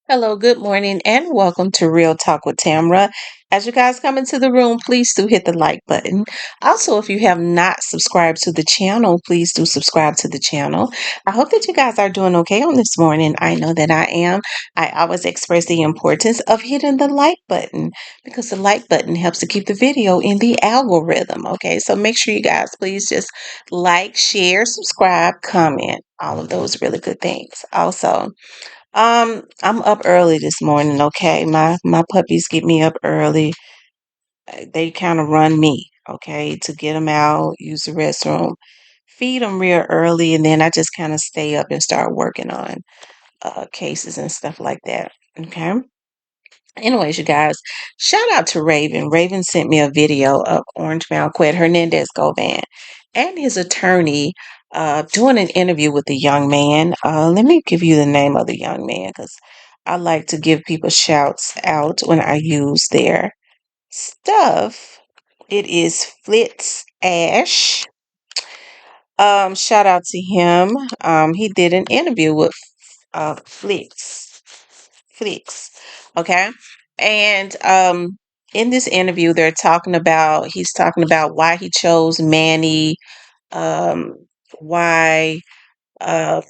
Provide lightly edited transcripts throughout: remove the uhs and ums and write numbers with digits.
Hello, good morning, and welcome to Real Talk with Tamara. As you guys come into the room, please do hit the like button. Also, if you have not subscribed to the channel, please do subscribe to the channel. I hope that you guys are doing okay on this morning. I know that I am. I always express the importance of hitting the like button because the like button helps to keep the video in the algorithm. Okay, so make sure you guys please just like, share, subscribe, comment, all of those really good things. Also, I'm up early this morning, okay? My puppies get me up early. They kind of run me, okay, to get them out, use the restroom, feed them real early, and then I just kind of stay up and start working on cases and stuff like that. Okay. Anyways, you guys, shout out to Raven. Raven sent me a video of Orange Malquet Hernandez Govan and his attorney doing an interview with the young man. Let me give you the name of the young man because I like to give people shouts out when I use their stuff. It is Flitz Ash. Shout out to him. He did an interview with Flix. Okay. And in this interview, he's talking about why he chose Manny, um, why uh,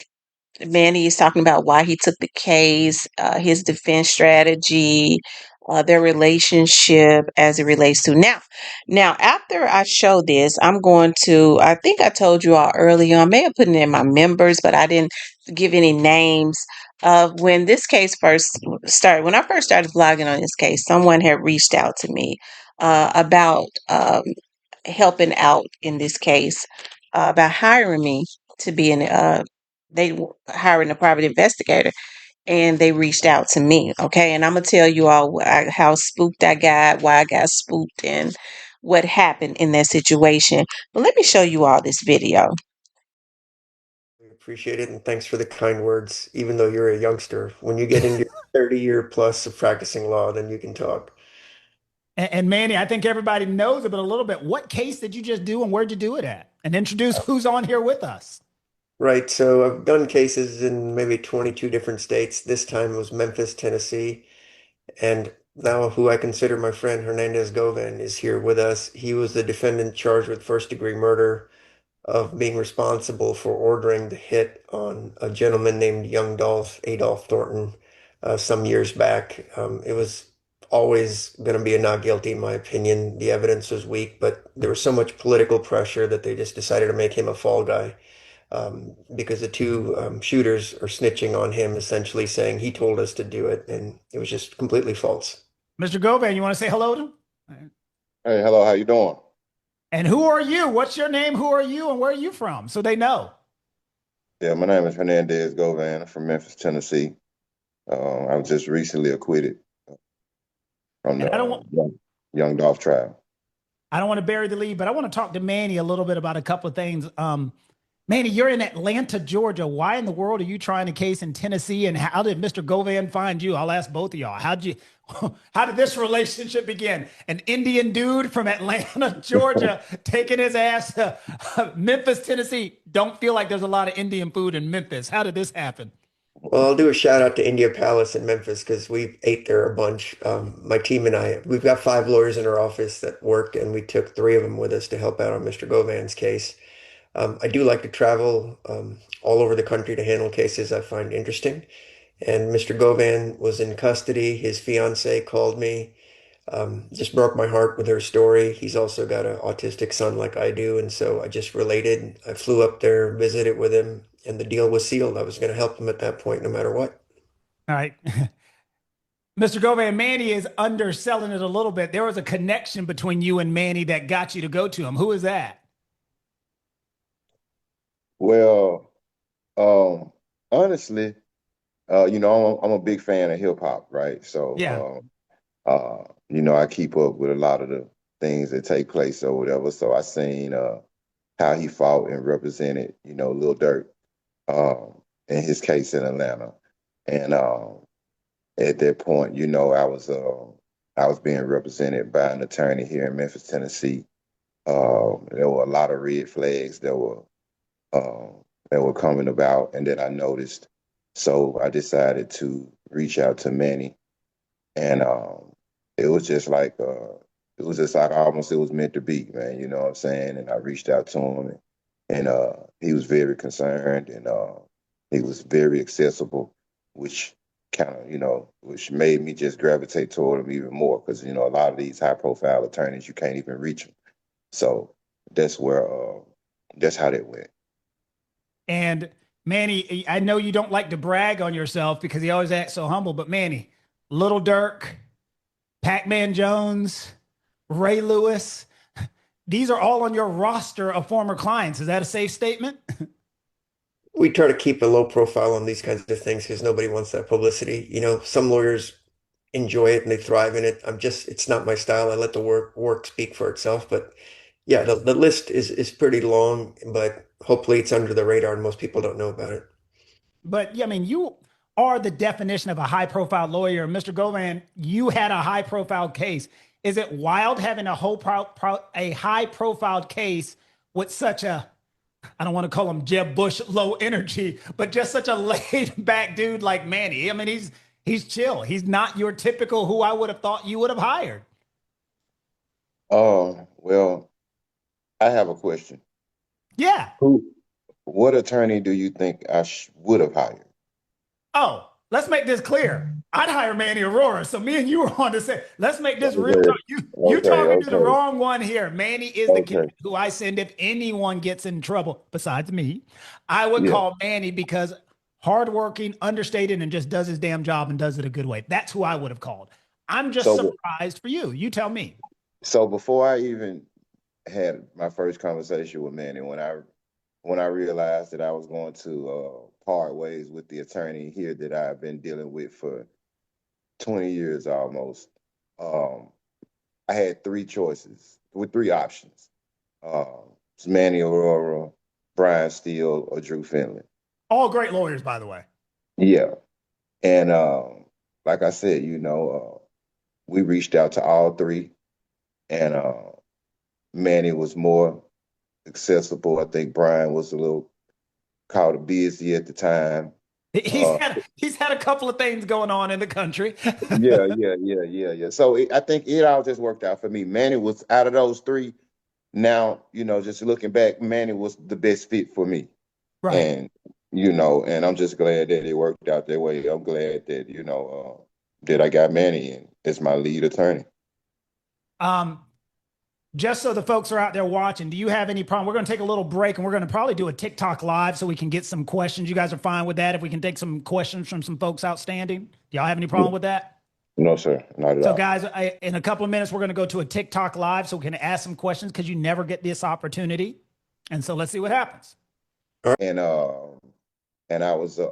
Manny is talking about why he took the case, his defense strategy, their relationship as it relates to now. After I show this, I'm going to. I think I told you all earlier. I may have put it in my members, but I didn't give any names. Of when this case first started, when I first started blogging on this case, someone had reached out to me about helping out in this case, about hiring me to be hiring a private investigator, and they reached out to me. Okay, and I'm gonna tell you all how spooked I got, why I got spooked, and what happened in that situation. But let me show you all this video. We appreciate it, and thanks for the kind words. Even though you're a youngster, when you get into 30-year plus of practicing law, then you can talk. And Manny, I think everybody knows it, but a little bit. What case did you just do and where'd you do it at? And introduce who's on here with us. Right, so I've done cases in maybe 22 different states. This time it was Memphis, Tennessee, and now who I consider my friend Hernandez Govan is here with us. He was the defendant charged with first-degree murder of being responsible for ordering the hit on a gentleman named Young Dolph Adolph Thornton some years back. It was always going to be a not guilty, in my opinion. The evidence was weak, but there was so much political pressure that they just decided to make him a fall guy because the two shooters are snitching on him, essentially saying he told us to do it, and it was just completely false. Mr. Govan, you want to say hello to him? Hey, hello, how you doing? And who are you? What's your name? Who are you? And where are you from? So they know. Yeah, my name is Hernandez Govan. I'm from Memphis, Tennessee. I was just recently acquitted from And the Young Dolph trial. I don't want to bury the lead, but I want to talk to Manny a little bit about a couple of things. Manny, you're in Atlanta, Georgia. Why in the world are you trying a case in Tennessee? And how did Mr. Govan find you? I'll ask both of y'all. How did this relationship begin? An Indian dude from Atlanta, Georgia, taking his ass to Memphis, Tennessee. Don't feel like there's a lot of Indian food in Memphis. How did this happen? Well, I'll do a shout out to India Palace in Memphis because we ate there a bunch. My team and I, we've got 5 lawyers in our office that work, and we took 3 of them with us to help out on Mr. Govan's case. I do like to travel all over the country to handle cases I find interesting. And Mr. Govan was in custody. His fiance called me, just broke my heart with her story. He's also got an autistic son like I do, and so I just related. I flew up there, visited with him, and the deal was sealed. I was going to help him at that point, no matter what. All right. Mr. Govan, Manny is underselling it a little bit. There was a connection between you and Manny that got you to go to him. Who is that? Well, um, honestly, I'm a big fan of hip hop, right? Yeah. I keep up with a lot of the things that take place or whatever. So I seen how he fought and represented, Lil Durk in his case in Atlanta. And at that point, I was being represented by an attorney here in Memphis, Tennessee. There were a lot of red flags um, that were coming about, and then I noticed So I decided to reach out to Manny, and it was just like it was just like almost it was meant to be, man. You know what I'm saying? And I reached out to him, and he was very concerned, and he was very accessible, which kind of which made me just gravitate toward him even more because a lot of these high profile attorneys you can't even reach them. So that's where that's how that went. And Manny, I know you don't like to brag on yourself because he always acts so humble, but Manny, Little Dirk, Pac-Man Jones, Ray Lewis, these are all on your roster of former clients. Is that a safe statement? We try to keep a low profile on these kinds of things because nobody wants that publicity. Some lawyers enjoy it and they thrive in it. It's not my style. I let the work speak for itself. But yeah, the list is pretty long, but hopefully it's under the radar and most people don't know about it. But yeah, I mean, you are the definition of a high profile lawyer. Mr. Govan, you had a high profile case. Is it wild having a high profile case with such a, I don't want to call him Jeb Bush low energy, but just such a laid back dude like Manny? I mean, he's chill. He's not your typical who I would have thought you would have hired. Well, I have a question. Yeah. Who, what attorney do you think I would have hired? Oh, let's make this clear. I'd hire Manny Arora. So me and you are on the same. Let's make this real Okay, talk. You talking to the okay, wrong one here. Manny is the kid okay. who I send if anyone gets in trouble besides me. I would Yeah. call Manny because hardworking, understated, and just does his damn job and does it a good way. That's who I would have called. I'm just So, surprised for you. You tell me. so before I even had my first conversation with Manny, when I realized that I was going to part ways with the attorney here that I've been dealing with for 20 years almost, um, I had three choices with three options. It's Manny Arora, Brian Steele, or Drew Finley. All great lawyers, by the way. Yeah. And like I said, we reached out to all three, and Manny was more accessible. I think Brian was a little caught busy at the time. Uh, He's had a couple of things going on in the country. yeah. So I think it all just worked out for me. Manny was out of those three. Now, just looking back, Manny was the best fit for me. Right. And, and I'm just glad that it worked out that way. I'm glad that, that I got Manny in as my lead attorney. Um, just so the folks are out there watching, do you have any problem? We're going to take a little break and we're going to probably do a TikTok live so we can get some questions. You guys are fine with that? If we can take some questions from some folks outstanding, do y'all have any problem with that? No, sir, not at So, all. guys, in a couple of minutes, we're going to go to a TikTok live so we can ask some questions because you never get this opportunity. And so let's see what happens. And I was a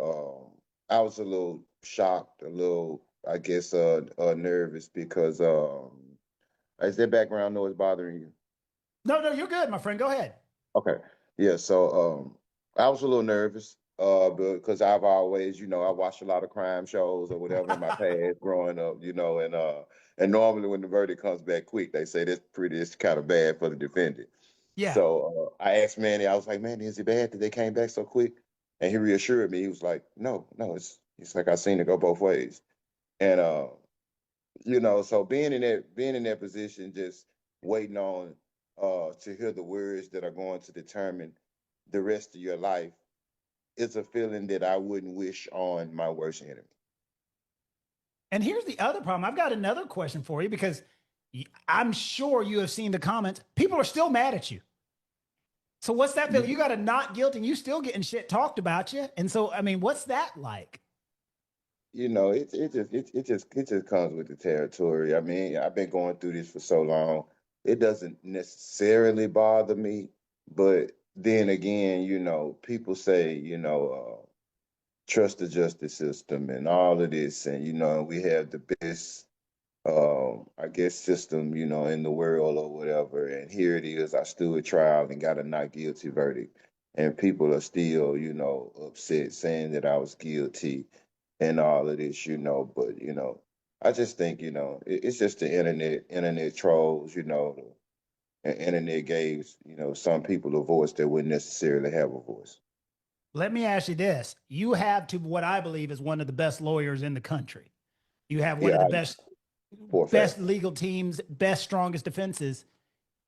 little shocked, a little, I guess, nervous because is that background noise bothering you? No, no, you're good, my friend. Go ahead. Okay. Yeah, so I was a little nervous because I've always, I watched a lot of crime shows or whatever in my past growing up, and normally when the verdict comes back quick, they say it's kind of bad for the defendant. Yeah. So I asked Manny, I was like, Manny, is it bad that they came back so quick? And he reassured me. He was like, no, it's like I've seen it go both ways. And so being in that position, just waiting on to hear the words that are going to determine the rest of your life, it's a feeling that I wouldn't wish on my worst enemy. And here's the other problem. I've got another question for you because I'm sure you have seen the comments. People are still mad at you. So what's that feel? You got a not guilty and you still getting shit talked about you. And so, I mean, what's that like? It just comes with the territory. I mean, I've been going through this for so long. It doesn't necessarily bother me, but then again, people say, trust the justice system and all of this, and we have the best, I guess, system, in the world or whatever. And here it is, I stood trial and got a not guilty verdict, and people are still, upset, saying that I was guilty and all of this, But I just think, it's just the internet trolls, and internet gave, some people a voice that wouldn't necessarily have a voice. Let me ask you this. You have to what I believe is one of the best lawyers in the country. You have one of Yeah, the I, for a fact. best legal teams, best strongest defenses.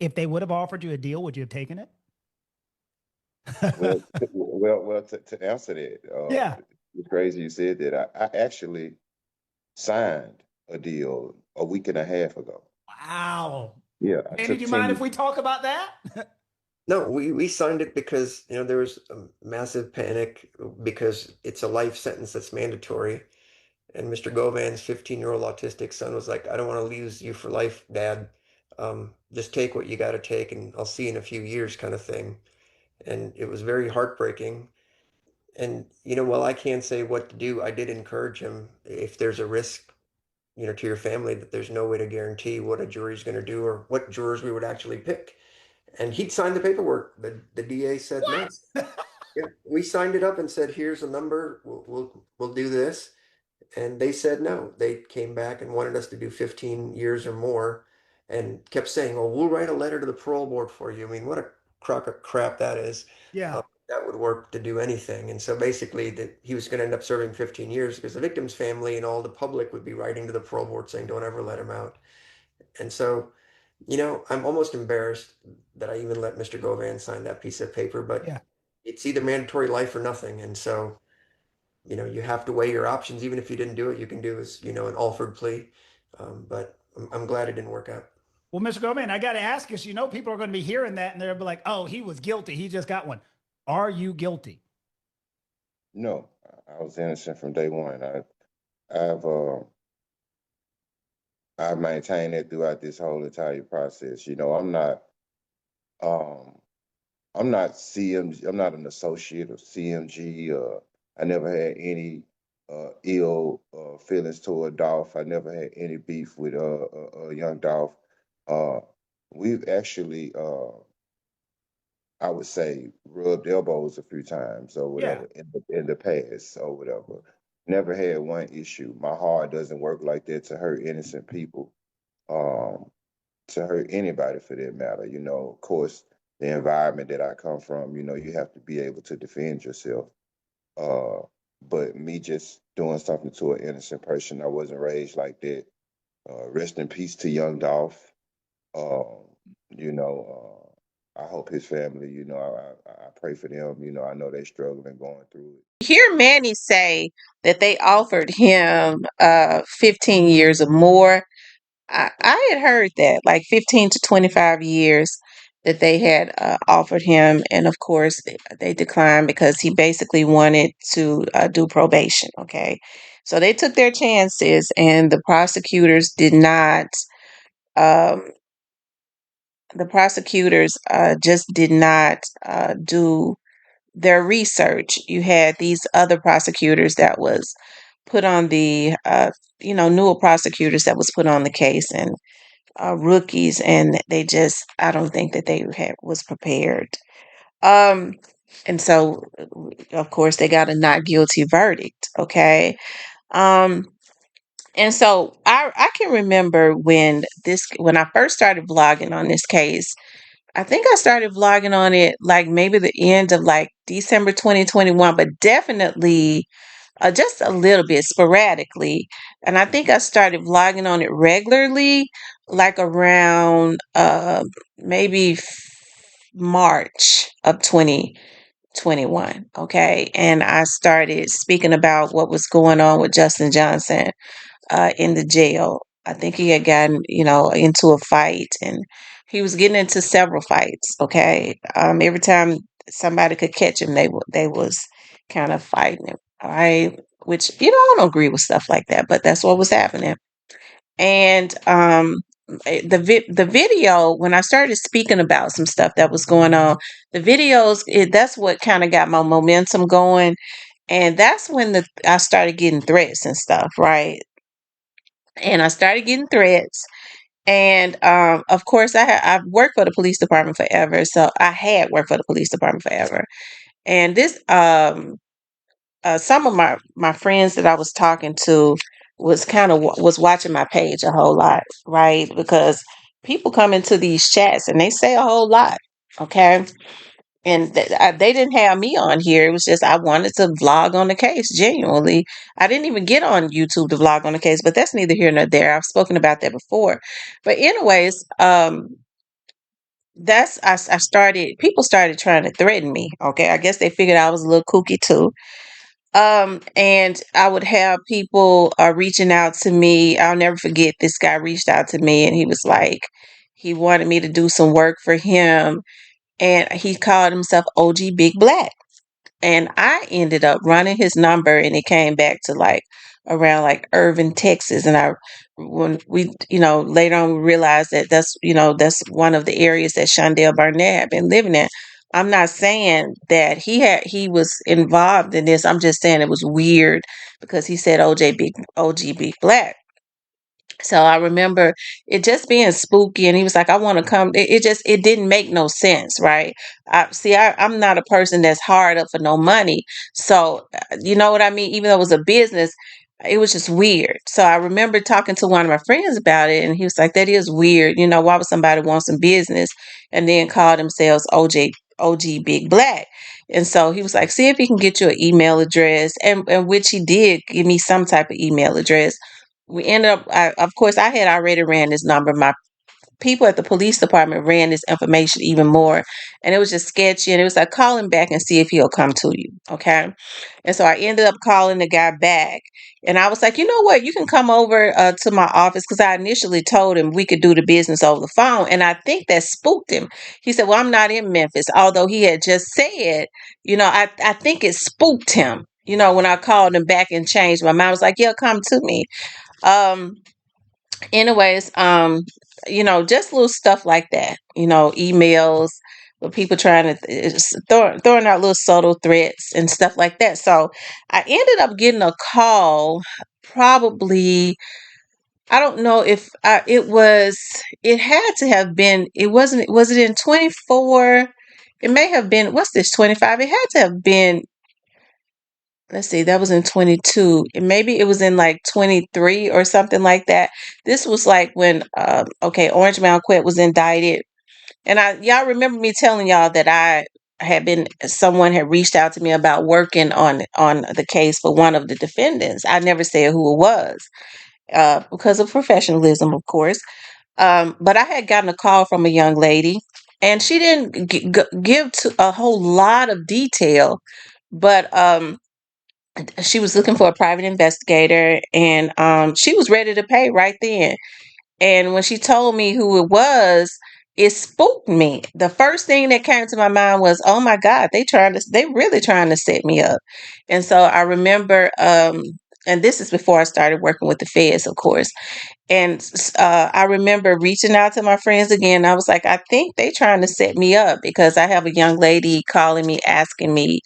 If they would have offered you a deal, would you have taken it? To answer that, Yeah. it's crazy you said that. I actually signed a deal a week and a half ago. Wow. Yeah, I Manny, do took you mind if 10. we talk about that? No, we signed it because, there was a massive panic because it's a life sentence that's mandatory. And Mr. Govan's 15-year-old autistic son was like, I don't want to lose you for life, Dad. Just take what you got to take, and I'll see you in a few years, kind of thing. And it was very heartbreaking. And, while I can't say what to do, I did encourage him if there's a risk, to your family, that there's no way to guarantee what a jury's going to do or what jurors we would actually pick. And he'd signed the paperwork. The DA said no. What? Yeah, we signed it up and said, here's a number. We'll do this. And they said no. They came back and wanted us to do 15 years or more and kept saying, well, we'll write a letter to the parole board for you. I mean, what a crock of crap that is. Yeah. That would work to do anything. And so basically that he was going to end up serving 15 years because the victim's family and all the public would be writing to the parole board saying, don't ever let him out. And so, I'm almost embarrassed that I even let Mr. Govan sign that piece of paper, but Yeah. it's either mandatory life or nothing. And so, you have to weigh your options. Even if you didn't do it, you can do is, an Alford plea. But I'm glad it didn't work out. Well, Mr. Govan, I got to ask you, people are going to be hearing that and they'll be like, oh, he was guilty. He just got one. Are you guilty? No, I was innocent from day one. I've I've maintained that throughout this whole entire process. Um, I'm not CMG. I'm not an associate of CMG. I never had any ill feelings toward Dolph. I never had any beef with young Dolph. Uh, we've actually, I would say, rubbed elbows a few times or Yeah. whatever in the past or whatever. Never had one issue. My heart doesn't work like that to hurt innocent people. Um, to hurt anybody for that matter. Of course, the environment that I come from, you have to be able to defend yourself. Uh, but me just doing something to an innocent person, I wasn't raised like that. Rest in peace to young Dolph. Um, I hope his family, I pray for them. I know they're struggling going through it. Hear Manny say that they offered him 15 years or more. I had heard that, like 15 to 25 years that they had offered him. And of course, they declined because he basically wanted to do probation. Okay. So they took their chances, and um, the prosecutors just did not do their research. You had these other prosecutors that was put on newer prosecutors that was put on the case, and rookies, and I don't think that they was prepared. Um, and so, of course, they got a not guilty verdict. Okay. Um, and so I can remember when I first started vlogging on this case. I think I started vlogging on it like maybe the end of like December 2021, but definitely just a little bit sporadically. And I think I started vlogging on it regularly, like around maybe March of 2021. Okay. And I started speaking about what was going on with Justin Johnson in the jail. I think he had gotten, into a fight, and he was getting into several fights. Okay. Every time somebody could catch him, they was kind of fighting him. All right. Which, I don't agree with stuff like that, but that's what was happening. And the video, when I started speaking about some stuff that was going on, the videos, that's what kind of got my momentum going. And that's when I started getting threats and stuff, right? And I started getting threats. And of course, I've worked for the police department forever, so I had worked for the police department forever. And this some of my friends that I was talking to was watching my page a whole lot, right? Because people come into these chats and they say a whole lot, okay? and they didn't have me on here. It was just I wanted to vlog on the case genuinely. I didn't even get on YouTube to vlog on the case, but that's neither here nor there. I've spoken about that before. But anyways, I started, people started trying to threaten me. Okay, I guess they figured I was a little kooky too. And I would have people reaching out to me. I'll never forget, this guy reached out to me and he was like, he wanted me to do some work for him, and he called himself OG Big Black. And I ended up running his number, and it came back to like around like Irving, Texas. And when we, later on we realized that that's one of the areas that Shondell Barnett had been living in. I'm not saying that he was involved in this. I'm just saying it was weird because he said OG Big Black. So I remember it just being spooky, and he was like, "I want to come." It didn't make no sense, right? I'm not a person that's hard up for no money, so you know what I mean. Even though it was a business, it was just weird. So I remember talking to one of my friends about it, and he was like, "That is weird. Why would somebody want some business and then call themselves OG Big Black?" And so he was like, "See if he can get you an email address," and which he did give me some type of email address. We ended up, of course, I had already ran this number. My people at the police department ran this information even more, and it was just sketchy. And it was like, call him back and see if he'll come to you. Okay. And so I ended up calling the guy back, and I was like, you know what, you can come over to my office, because I initially told him we could do the business over the phone, and I think that spooked him. He said, well, I'm not in Memphis, although he had just said, I think it spooked him, when I called him back and changed my mind. I was like, yeah, come to me. um Anyways, just little stuff like that, emails with people trying to throwing out little subtle threats and stuff like that. So I ended up getting a call, probably, I don't know if it had to have been, it wasn't, was it in 24? It may have been, what's this, 25? It had to have been, let's see, that was in 22, and maybe it was in like 23 or something like that. This was like when Orange Malquette was indicted. And y'all remember me telling y'all that someone had reached out to me about working on the case for one of the defendants. I never said who it was, because of professionalism, of course. But I had gotten a call from a young lady, and she didn't give a whole lot of detail, but she was looking for a private investigator, and she was ready to pay right then. And when she told me who it was, it spooked me. The first thing that came to my mind was, oh my God, they really trying to set me up. And so I remember, and this is before I started working with the feds, of course. And I remember reaching out to my friends again. I was like, I think they trying to set me up, because I have a young lady calling me, asking me,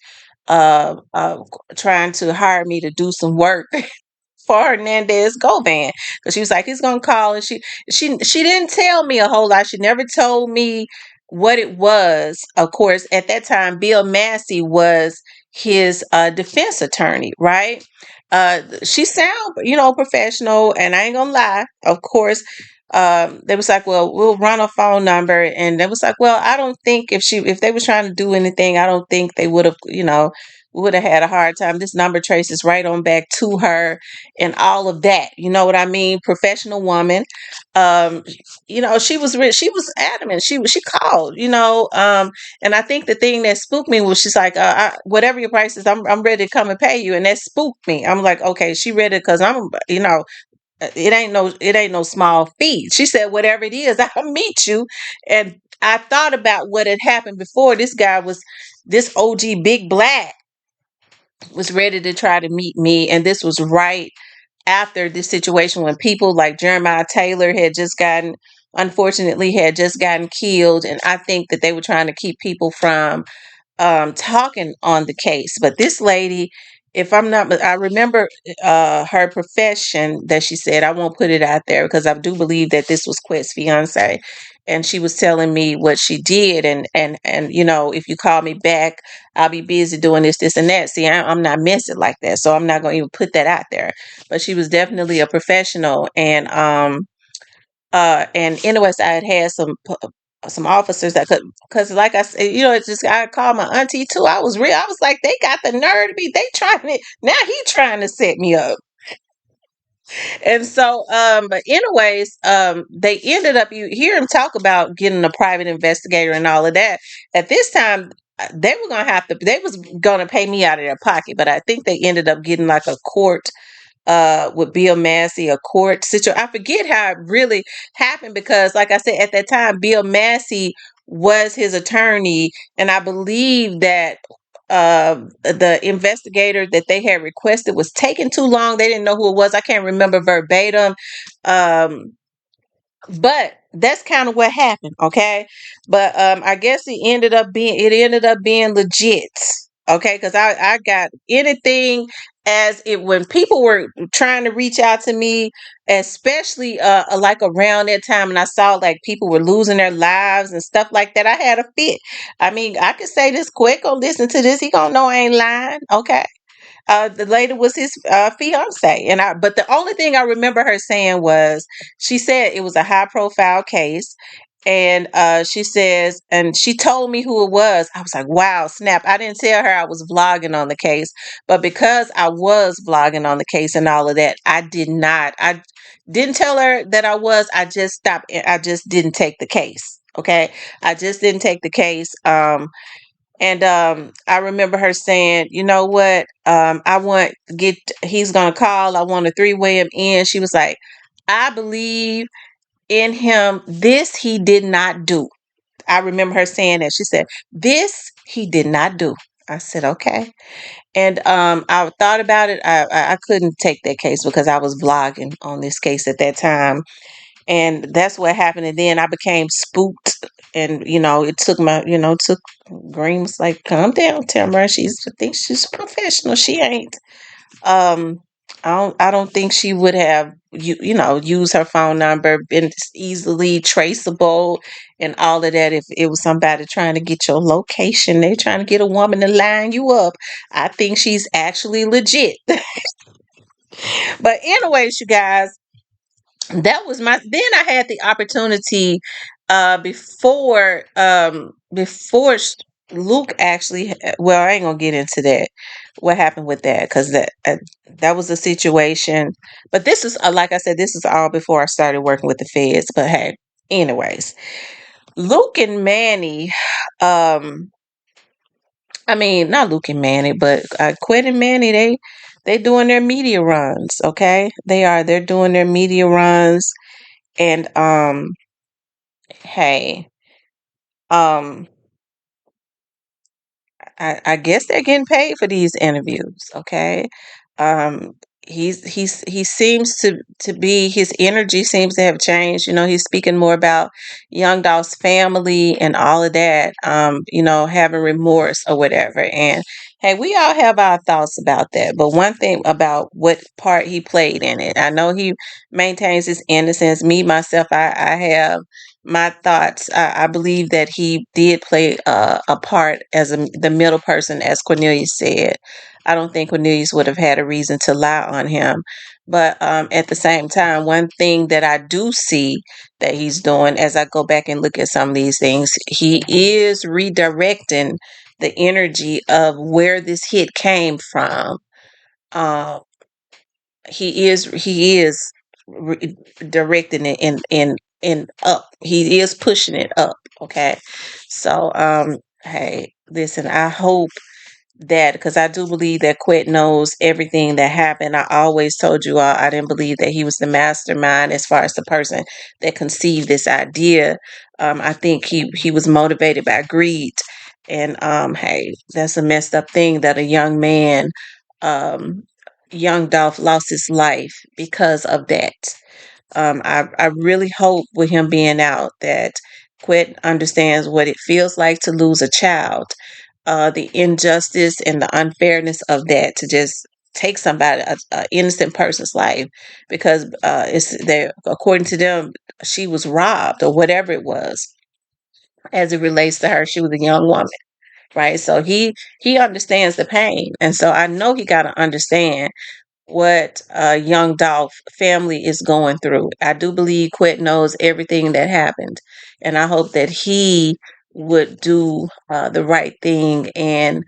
uh, uh, trying to hire me to do some work for Hernandez Govan, because she was like, he's gonna call, and she didn't tell me a whole lot. She never told me what it was. Of course, at that time, Bill Massey was his defense attorney, right? She sound, professional, and I ain't gonna lie. Of course, they was like, well, we'll run a phone number, and they was like, well, I don't think if they was trying to do anything, I don't think they would have, would have had a hard time. This number traces right on back to her and all of that. You know what I mean? Professional woman. Um, she was adamant. She called, and I think the thing that spooked me was she's like, whatever your price is, I'm ready to come and pay you. And that spooked me. I'm like, okay, she ready, because it ain't no small feat. She said, whatever it is, I'll meet you. And I thought about what had happened before. This OG Big Black was ready to try to meet me. And this was right after this situation, when people like Jeremiah Taylor unfortunately had just gotten killed. And I think that they were trying to keep people from talking on the case. But this lady, if I'm not, I remember her profession that she said. I won't put it out there, because I do believe that this was Quet's fiance, and she was telling me what she did, and if you call me back, I'll be busy doing this and that. See, I'm not messing like that, so I'm not going to even put that out there. But she was definitely a professional, and anyways, I had some some officers that could, because like I said, it's just, I called my auntie too. I was like, they got the nerve to be, they trying to, now he trying to set me up. And so, but anyways, they ended up, you hear him talk about getting a private investigator and all of that. At this time, they were gonna have to, they was gonna pay me out of their pocket, but I think they ended up getting like a court, with Bill Massey, a court situation. I forget how it really happened because, like I said, at that time, Bill Massey was his attorney, and I believe that the investigator that they had requested was taking too long. They didn't know who it was. I can't remember verbatim. Um, but that's kind of what happened, okay? But I guess it ended up being legit, okay? Because I got anything as it when people were trying to reach out to me, especially like around that time, and I saw like people were losing their lives and stuff like that. I had a fit. I mean, I could say this quick. Go listen to this. He gonna know I ain't lying, okay? The lady was his fiance, and but the only thing I remember her saying was she said it was a high profile case, and she says, and she told me who it was. I was like, wow, snap! I didn't tell her I was vlogging on the case, but because I was vlogging on the case and all of that, I didn't tell her that I was. I just stopped. I just didn't take the case. Okay, I just didn't take the case. And I remember her saying, you know what? I want get he's gonna call. I want to three-way him in. She was like, I believe in him. This he did not do. I remember her saying that. She said, this he did not do. I said, okay. And I thought about it. I couldn't take that case because I was vlogging on this case at that time, and that's what happened. And then I became spooked, and it took took Green was like, calm down, Tamara. I think she's a professional. She ain't. um I don't think she would have used her phone number, been easily traceable and all of that if it was somebody trying to get your location. They're trying to get a woman to line you up. I think she's actually legit. But anyways, you guys, that was my then I had the opportunity before Luke actually, well, I ain't gonna get into that, what happened with that, because that was a situation. But this is, like I said, this is all before I started working with the feds. But hey, anyways, Luke and Manny, um I mean, not Luke and Manny, but Quinn and Manny, they doing their media runs. Okay, they're doing their media runs. And hey, um, I guess they're getting paid for these interviews. Okay, um, he seems to be, his energy seems to have changed. He's speaking more about Young Dolph's family and all of that. Having remorse or whatever. And hey, we all have our thoughts about that. But one thing about what part he played in it, I know he maintains his innocence. Me myself, I have my thoughts. I believe that he did play a part as the middle person, as Cornelius said. I don't think Cornelius would have had a reason to lie on him. But at the same time, one thing that I do see that he's doing, as I go back and look at some of these things, he is redirecting the energy of where this hit came from. Uh, he is directing it in up. He is pushing it up. Okay, so hey, listen, I hope that, because I do believe that Quet knows everything that happened. I always told you all I didn't believe that he was the mastermind as far as the person that conceived this idea. I think he was motivated by greed. And hey, that's a messed up thing that a young man, um, young Dolph, lost his life because of that. I really hope with him being out that Quet understands what it feels like to lose a child, the injustice and the unfairness of that, to just take somebody, a innocent person's life, because it's there, according to them, she was robbed or whatever it was. As it relates to her, she was a young woman, right? So he understands the pain, and so I know he got to understand what young Dolph family is going through. I do believe Quet knows everything that happened. and I hope that he would do the right thing and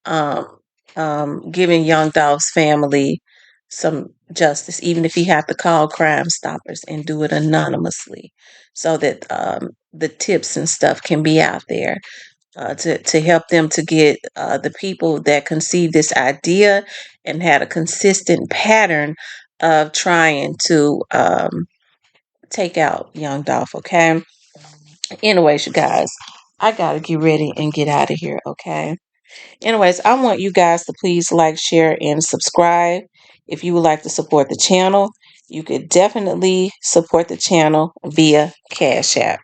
um, giving Young Dolph's family some justice, even if he have to call Crime Stoppers and do it anonymously, so that the tips and stuff can be out there to help them to get the people that conceived this idea and had a consistent pattern of trying to take out Young Dolph. Okay. Anyways, you guys, I gotta get ready and get out of here. Okay. Anyways, I want you guys to please like, share, and subscribe. If you would like to support the channel, you could definitely support the channel via Cash App.